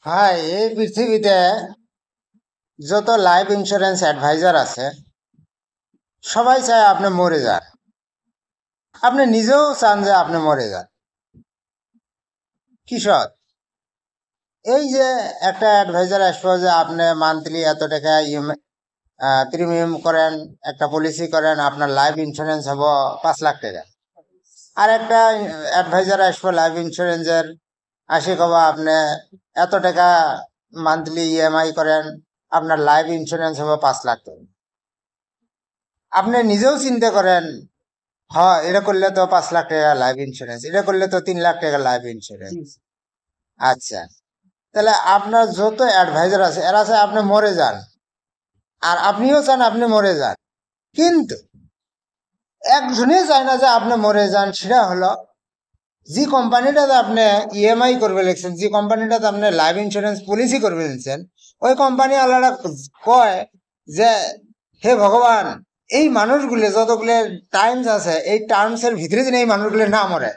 হ্যাঁ, এই পৃথিবীতে যত লাইফ ইন্স্যুরেন্স অ্যাডভাইজার আছে সবাই চায় আপনি মরে যান। আপনি নিজেও চান যে আপনি মরে যান। কৃষক এই যে একটা অ্যাডভাইজার আসবে যে আপনি মান্থলি এত টাকা প্রিমিয়াম করেন, একটা পলিসি করেন, আপনার লাইফ ইন্স্যুরেন্স হবো 5 লাখ টাকা। আর একটা অ্যাডভাইজার আসবে লাইফ ইন্স্যুরেন্সের 80 কবা আপনি এত টাকা মান্থলি ইএমআই করেন, আপনার লাইফ ইন্স্যুরেন্স হবে 5 লাখ টাকা। আপনি নিজেও চিন্তা করেন, হ্যাঁ এটা করলে তো 5 লাখ টাকা লাইফ ইন্স্যুরেন্স, এটা করলে তো 3 লাখ টাকা লাইফ ইন্স্যুরেন্স। আচ্ছা, তাহলে আপনার যত অ্যাডভাইজার আছে এরা চায় আপনি মরে যান, আর আপনিও চান আপনি মরে যান। কিন্তু একজনই চায় না যে আপনি মরে যান, সেটা হলো যে কোম্পানিটাতে আপনি ইএমআই করবে লিখছেন, যে কোম্পানিটাতে আপনি লাইফ ইন্স্যুরেন্স পলিসি করবে লিখছেন, ওই কোম্পানি আলাদা কয় যে হে ভগবান, এই মানুষগুলো যতগুলো টার্মস আছে এই টার্মস এর ভিতরে যেন এই মানুষগুলো না মরে।